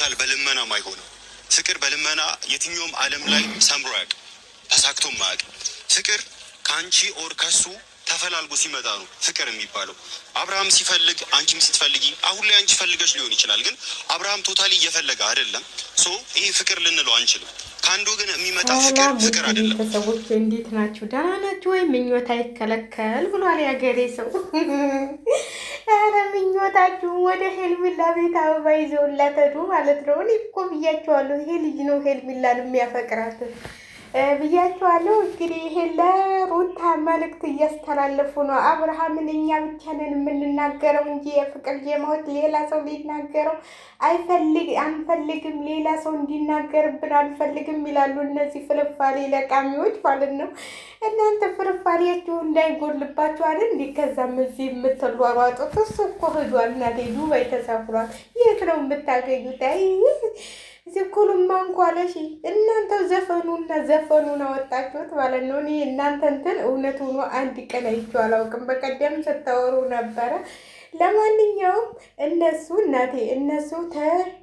መሻሻል በልመናም አይሆንም። ፍቅር በልመና የትኛውም ዓለም ላይ ሰምሮ ያውቅ ተሳክቶም ማያውቅ። ፍቅር ከአንቺ ኦር ከሱ ተፈላልጎ ሲመጣ ነው ፍቅር የሚባለው። አብርሃም ሲፈልግ አንቺም ስትፈልጊ፣ አሁን ላይ አንቺ ፈልገሽ ሊሆን ይችላል፣ ግን አብርሃም ቶታሊ እየፈለገ አይደለም። ሶ ይሄ ፍቅር ልንለው አንችልም። ከአንዱ ግን የሚመጣ ፍቅር አይደለም። ቤተሰቦች እንዴት ናችሁ? ደህና ናችሁ ወይ? ምኞት አይከለከል ብሏል ያገሬ ሰው። ኧረ ምኞታችሁ ወደ ሄልሚላ ቤት አበባ ይዘውላት ሄዱ ማለት ነው። እኔ እኮ ብያቸዋለሁ፣ ይሄ ልጅ ነው ሄልሚላን የሚያፈቅራት ብያቸዋለሁ። እንግዲህ ይሄ ለሩታ መልእክት እያስተላለፉ ነው። አብርሃምን እኛ ብቻ ነን የምንናገረው እንጂ የፍቅር ጀማዎች ሌላ ሰው ሊናገረው አንፈልግም፣ ሌላ ሰው እንዲናገርብን አንፈልግም ይላሉ እነዚህ ፍርፋሪ ለቃሚዎች ማለት ነው። እናንተ ፍርፋሪያችሁ እንዳይጎልባችሁ አይደል እንዴ? ከዛም እዚህ የምትሯሯጡት። እሱ እኮ ሄዷል፣ እናቴ ዱባይ ተሳፍሯል። የት ነው የምታገኙት? አይ ዝኩሉማ እንኳለሽ እናንተ ዘፈኑን አወጣችሁት ማለት ነው። እኔ እናንተ እንትን እውነት ሆኖ አንድ ቀን አይቼው አላውቅም። በቀደም ስታወሩ ነበረ። ለማንኛውም እነሱ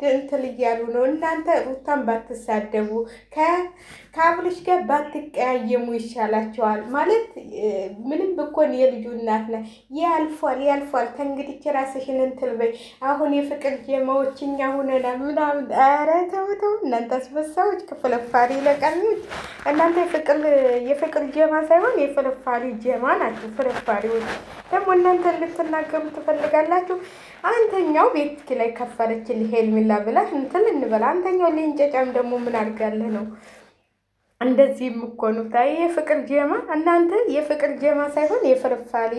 ተንትል እያሉ ነው። እናንተ ሩታን ባትሳደቡ ከአብርሽ ጋር ባትቀያየሙ ይሻላቸዋል። ማለት ምንም ብኮን የልጁ እናት ነ ያልፏል። ከእንግዲህ ራስሽን እንትን በይ። አሁን የፍቅር ጀማዎች እኛ ሁነና ምናምን። ኧረ ተው እናንተ አስበሳዎች፣ ፍልፋሪ ለቀሚዎች። እናንተ የፍቅር ጀማ ሳይሆን የፍልፋሪ ጀማ ናቸው። ፍልፋሪዎች ደግሞ እናንተ ልትናገሩ ትፈልጋላችሁ። አንተኛው ቤት ላይ ከፈለችልህ ሄልሚላ ብለህ እንትን እንበላ። አንተኛው ሊንጨጫም ደግሞ ምን አድርጋለህ ነው እንደዚህ የምኮኑት? አይ የፍቅር ጀማ እናንተ የፍቅር ጀማ ሳይሆን የፍርፋሪ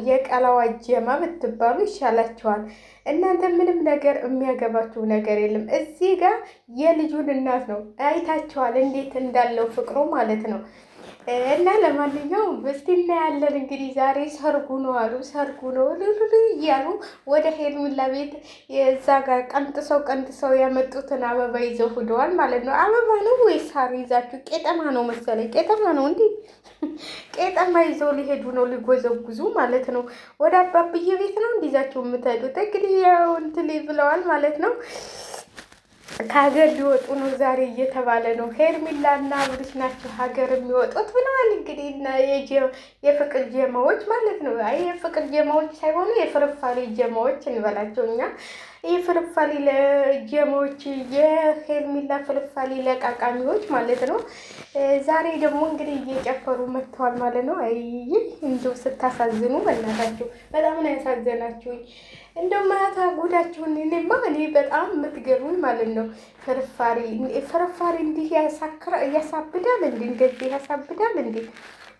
የቀላዋ ጀማ ብትባሉ ይሻላችኋል። እናንተ ምንም ነገር የሚያገባችሁ ነገር የለም። እዚህ ጋር የልጁን እናት ነው አይታችኋል፣ እንዴት እንዳለው ፍቅሩ ማለት ነው። እና ለማንኛውም እስቲ እናያለን እንግዲህ። ዛሬ ሰርጉ ነው አሉ፣ ሰርጉ ነው እያሉ ወደ ሄልሚላ ቤት የዛ ጋር ቀንጥሰው ያመጡትን አበባ ይዘው ሂደዋል ማለት ነው። አበባ ነው ወይስ ሳር ይዛችሁ? ቄጠማ ነው መሰለኝ፣ ቄጠማ ነው እንዴ? ቄጠማ ይዘው ሊሄዱ ነው፣ ሊጎዘጉዙ ማለት ነው። ወደ አባብዬ ቤት ነው እንዲዛችሁ የምትሄዱት። እንግዲህ ያው እንትን ብለዋል ማለት ነው። ከሀገር ሊወጡ ነው ዛሬ እየተባለ ነው። ሄርሚላና አብርሽ ናቸው ሀገር የሚወጡት ብለዋል። እንግዲህ የፍቅር ጀማዎች ማለት ነው። አይ የፍቅር ጀማዎች ሳይሆኑ የፍርፋሪ ጀማዎች እንበላቸው እኛ። ይህ ፍርፋሪ ለጀማዎች፣ የሄርሚላ ፍርፋሪ ለቃቃሚዎች ማለት ነው። ዛሬ ደግሞ እንግዲህ እየጨፈሩ መጥተዋል ማለት ነው። አይ እንደው ስታሳዝኑ በእናታችሁ በጣም ነው ያሳዘናችሁኝ። እንደው ማታ ጉዳችሁን እኔ በጣም የምትገርሙኝ ማለት ነው። ፍርፋሪ እንዲህ ያሳብዳል እንዴ? እንደዚህ ያሳብዳል እንዴ?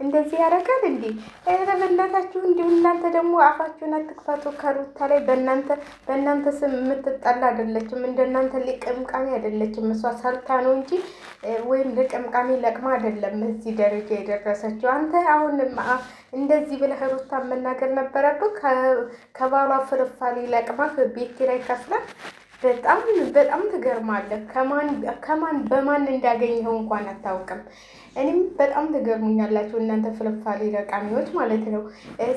እንደዚህ ያደርጋል እንዴ? በእናታችሁ እንዲሁ እናንተ ደግሞ አፋችሁን አትክፈቱ። ከሩታ ላይ በእናንተ ስም የምትጠላ አይደለችም። እንደናንተ ልቅምቃሚ አይደለችም። እሷ ሰርታ ነው እንጂ ወይም ልቅምቃሚ ለቅማ አይደለም እዚህ ደረጃ የደረሰችው። አንተ አሁን እንደዚህ ብለህ ሩታ መናገር ነበረብህ። ከባሏ ፍርፋሪ ለቅማ ቤት ኪራይ ከፍላ በጣም ትገርማለህ። በማን እንዳገኘኸው እንኳን አታውቅም። እኔም በጣም ትገርሙኛላችሁ እናንተ ፍርፋሪ ለቃሚዎች ማለት ነው።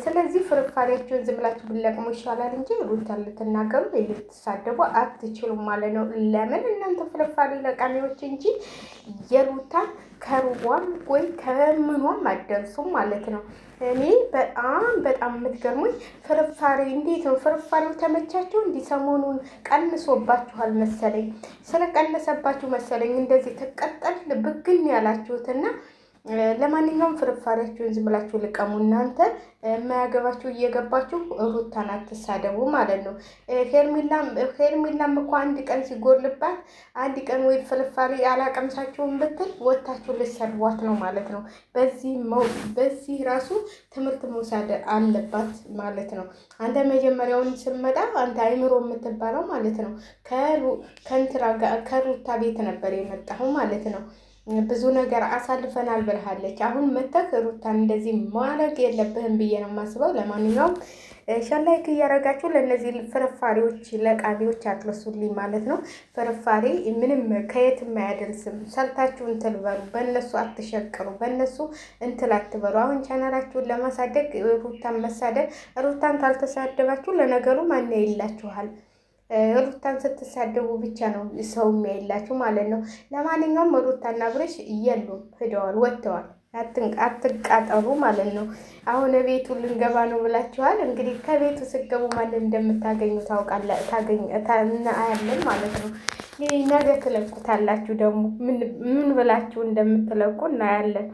ስለዚህ ፍርፋሪያችሁን ዝም ብላችሁ ብለቅሙ ይሻላል እንጂ ሩታን ልትናገሩ ልትሳደቡ አትችሉም ማለት ነው። ለምን እናንተ ፍርፋሪ ለቃሚዎች እንጂ የሩታን ከሩቧም ወይ ከምኗም አደርሱም ማለት ነው። እኔ በጣም የምትገርሙኝ ፍርፋሪ እንዴት ነው? ፍርፋሪው ተመቻችሁ? እንዲህ ሰሞኑን ቀንሶባችኋል መሰለኝ። ስለቀነሰባችሁ መሰለኝ እንደዚህ ተቀጠል ብግን ያላችሁትና ለማንኛውም ፍርፋሪያችሁን ዝም ብላችሁ ልቀሙ። እናንተ የማያገባችሁ እየገባችሁ ሩታን አትሳደቡ ማለት ነው። ሄርሚላም እኮ አንድ ቀን ሲጎልባት አንድ ቀን ወይ ፍርፋሪ አላቀምሳችሁም ብትል ወታችሁ ልሰድቧት ነው ማለት ነው። በዚህ ራሱ ትምህርት መውሰድ አለባት ማለት ነው። አንተ መጀመሪያውን ስመጣ አንተ አይምሮ የምትባለው ማለት ነው ከሩታ ቤት ነበር የመጣው ማለት ነው። ብዙ ነገር አሳልፈናል ብለሃለች። አሁን መተክ ሩታን እንደዚህ ማድረግ የለብህም ብዬ ነው የማስበው። ለማንኛውም ሸላይክ እያደረጋችሁ ለእነዚህ ፍርፋሪዎች ለቃቢዎች አድርሱልኝ ማለት ነው። ፍርፋሪ ምንም ከየትም አያደርስም። ሰርታችሁ እንትን በሉ፣ በእነሱ አትሸቅሩ፣ በእነሱ እንትን አትበሉ። አሁን ቻናላችሁን ለማሳደግ ሩታን መሳደብ፣ ሩታን ካልተሳደባችሁ ለነገሩ ማን ይላችኋል? ሩታን ስትሳደቡ ብቻ ነው ሰው የሚያይላችሁ ማለት ነው። ለማንኛውም ሩታና አብርሽ የሉም፣ ሄደዋል፣ ወጥተዋል። አትቃጠሉ ማለት ነው። አሁን ቤቱ ልንገባ ነው ብላችኋል። እንግዲህ ከቤቱ ስገቡ ማለት እንደምታገኙ እናያለን ማለት ነው። ነገ ትለቁታላችሁ። ደግሞ ምን ብላችሁ እንደምትለቁ እናያለን።